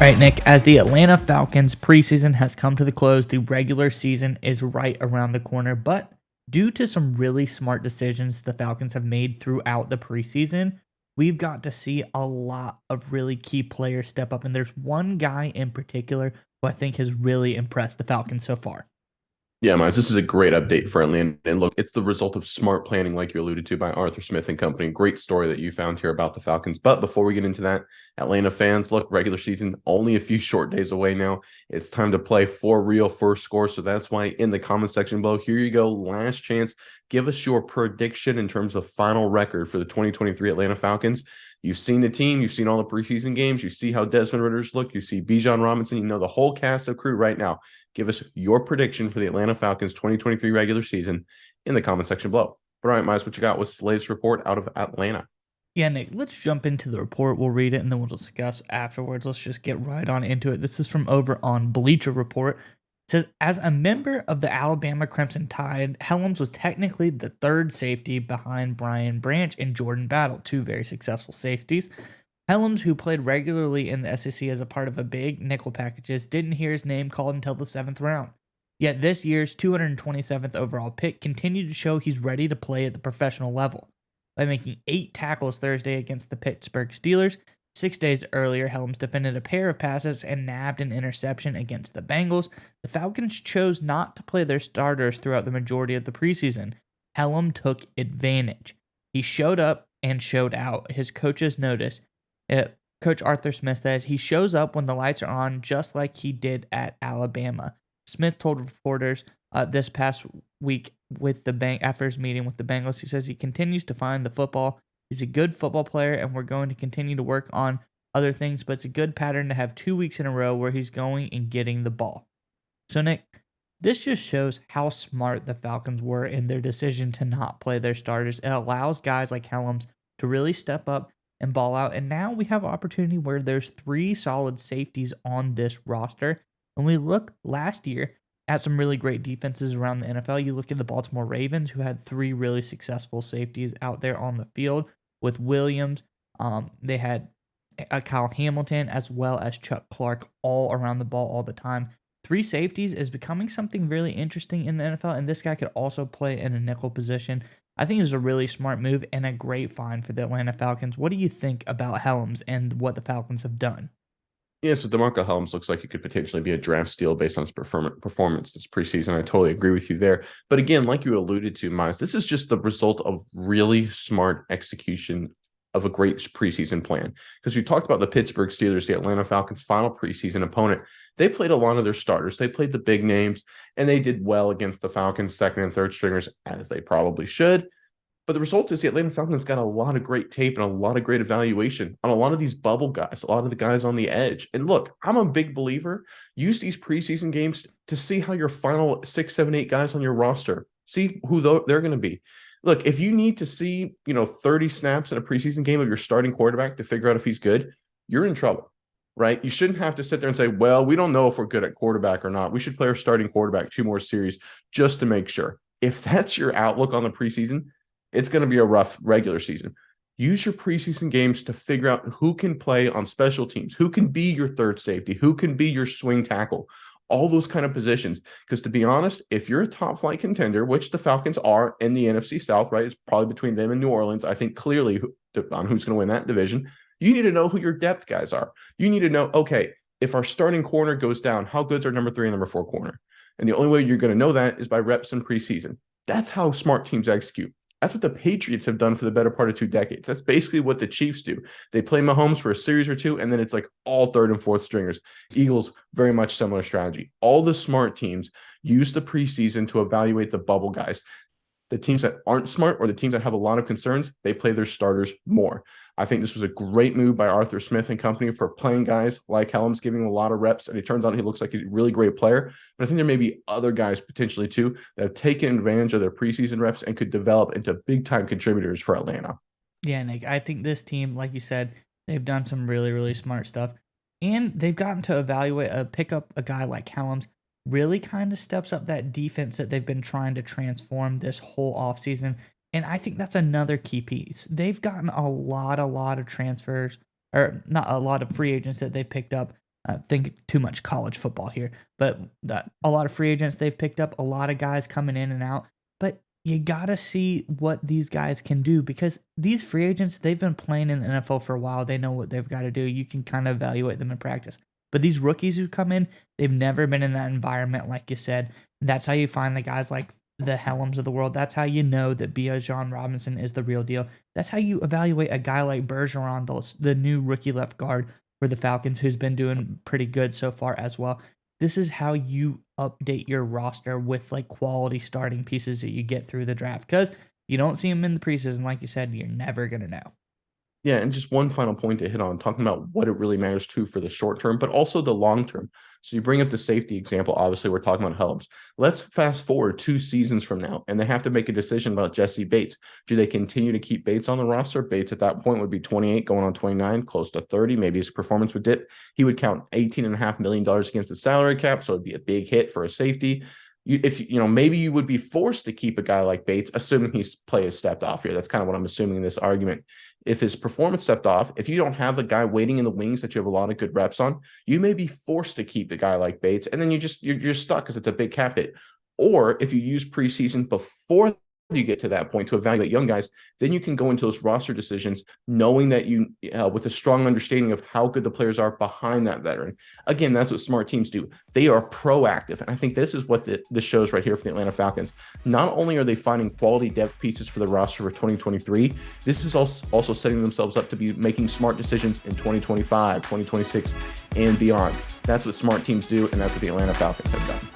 All right, Nick, as the Atlanta Falcons preseason has come to the close, the regular season is right around the corner. But due to some really smart decisions the Falcons have made throughout the preseason, we've got to see a lot of really key players step up. And there's one guy in particular who I think has really impressed the Falcons so far. Yeah, Miles, this is a great update for Atlanta. And look, it's the result of smart planning, like you alluded to, by Arthur Smith and company. Great story that you found here about the Falcons. But before we get into that, Atlanta fans, look, regular season only a few short days away now. It's time to play for real first score. So that's why in the comment section below, here you go. Last chance. Give us your prediction in terms of final record for the 2023 Atlanta Falcons. You've seen the team, you've seen all the preseason games, you see how Desmond Ritter's look, you see Bijan Robinson, you know the whole cast of crew right now. Give us your prediction for the Atlanta Falcons 2023 regular season in the comment section below. But all right, Miles, what you got? What's the latest report out of Atlanta? Yeah, Nick, let's jump into the report. We'll read it and then we'll discuss afterwards. Let's just get right on into it. This is from over on Bleacher Report. It says, as a member of the Alabama Crimson Tide, Helms was technically the third safety behind Brian Branch and Jordan Battle, two very successful safeties. Helms, who played regularly in the SEC as a part of a big nickel packages, didn't hear his name called until the 7th round. Yet this year's 227th overall pick continued to show he's ready to play at the professional level. By making 8 tackles Thursday against the Pittsburgh Steelers, 6 days earlier, Helms defended a pair of passes and nabbed an interception against the Bengals. The Falcons chose not to play their starters throughout the majority of the preseason. Helm took advantage. He showed up and showed out. His coaches noticed. Coach Arthur Smith said he shows up when the lights are on, just like he did at Alabama. Smith told reporters this past week with the bank after his meeting with the Bengals, he says he continues to find the football. He's a good football player, and we're going to continue to work on other things, but it's a good pattern to have 2 weeks in a row where he's going and getting the ball. So, Nick, this just shows how smart the Falcons were in their decision to not play their starters. It allows guys like Helms to really step up and ball out, and now we have an opportunity where there's 3 solid safeties on this roster. When we look last year at some really great defenses around the NFL, you look at the Baltimore Ravens, who had 3 really successful safeties out there on the field with Williams. They had Kyle Hamilton as well as Chuck Clark all around the ball all the time. 3 safeties is becoming something really interesting in the NFL, and this guy could also play in a nickel position. I think it's a really smart move and a great find for the Atlanta Falcons. What do you think about Helms and what the Falcons have done? Yeah, so DeMarco Helms looks like he could potentially be a draft steal based on his performance this preseason. I totally agree with you there. But again, like you alluded to, Miles, this is just the result of really smart execution of a great preseason plan. Because we talked about the Pittsburgh Steelers, the Atlanta Falcons' final preseason opponent. They played a lot of their starters. They played the big names, and they did well against the Falcons' second and third stringers, as they probably should. But the result is the Atlanta Falcons got a lot of great tape and a lot of great evaluation on a lot of these bubble guys, a lot of the guys on the edge. And look, I'm a big believer. Use these preseason games to see how your final 6, 7, 8 guys on your roster, see who they're going to be. Look, if you need to see, 30 snaps in a preseason game of your starting quarterback to figure out if he's good, you're in trouble, right? You shouldn't have to sit there and say, well, we don't know if we're good at quarterback or not. We should play our starting quarterback 2 more series just to make sure. If that's your outlook on the preseason, it's going to be a rough regular season. Use your preseason games to figure out who can play on special teams, who can be your third safety, who can be your swing tackle, all those kind of positions. Because to be honest, if you're a top flight contender, which the Falcons are in the NFC South, right? It's probably between them and New Orleans. I think clearly on who's going to win that division. You need to know who your depth guys are. You need to know, okay, if our starting corner goes down, how good's our number 3 and number 4 corner? And the only way you're going to know that is by reps in preseason. That's how smart teams execute. That's what the Patriots have done for the better part of 2 decades. That's basically what the Chiefs do. They play Mahomes for a series or 2, and then it's like all third and fourth stringers. Eagles, very much similar strategy. All the smart teams use the preseason to evaluate the bubble guys. The teams that aren't smart or the teams that have a lot of concerns, they play their starters more. I think this was a great move by Arthur Smith and company for playing guys like Helms, giving him a lot of reps, and it turns out he looks like he's a really great player. But I think there may be other guys potentially too that have taken advantage of their preseason reps and could develop into big-time contributors for Atlanta. Yeah, Nick, I think this team, like you said, they've done some really, really smart stuff. And they've gotten to pick up a guy like Helms, really kind of steps up that defense that they've been trying to transform this whole offseason. And I think that's another key piece. They've gotten a lot of transfers, or not a lot of free agents that they picked up think too much college football here, but a lot of free agents they've picked up, a lot of guys coming in and out. But you gotta see what these guys can do because these free agents they've been playing in the NFL for a while. They know what they've got to do. You can kind of evaluate them in practice. But these rookies who come in, they've never been in that environment, like you said. That's how you find the guys like the Helms of the world. That's how you know that Bijan Robinson is the real deal. That's how you evaluate a guy like Bergeron, the new rookie left guard for the Falcons, who's been doing pretty good so far as well. This is how you update your roster with like quality starting pieces that you get through the draft. Because you don't see them in the preseason, like you said, you're never gonna know. Yeah, and just one final point to hit on, talking about what it really matters to for the short term, but also the long term. So you bring up the safety example. Obviously, we're talking about Helms. Let's fast forward 2 seasons from now, and they have to make a decision about Jesse Bates. Do they continue to keep Bates on the roster? Bates at that point would be 28, going on 29, close to 30. Maybe his performance would dip. He would count $18.5 million against the salary cap, so it'd be a big hit for a safety. Maybe you would be forced to keep a guy like Bates, assuming his play has stepped off here. That's kind of what I'm assuming in this argument. If his performance stepped off, if you don't have a guy waiting in the wings that you have a lot of good reps on, you may be forced to keep a guy like Bates, and then you're stuck because it's a big cap hit. Or if you use preseason before you get to that point to evaluate young guys, then you can go into those roster decisions knowing that with a strong understanding of how good the players are behind that veteran. Again, that's what smart teams do. They are proactive. And I think this is what this shows right here for the Atlanta Falcons. Not only are they finding quality depth pieces for the roster for 2023, this is also setting themselves up to be making smart decisions in 2025, 2026, and beyond. That's what smart teams do, and that's what the Atlanta Falcons have done.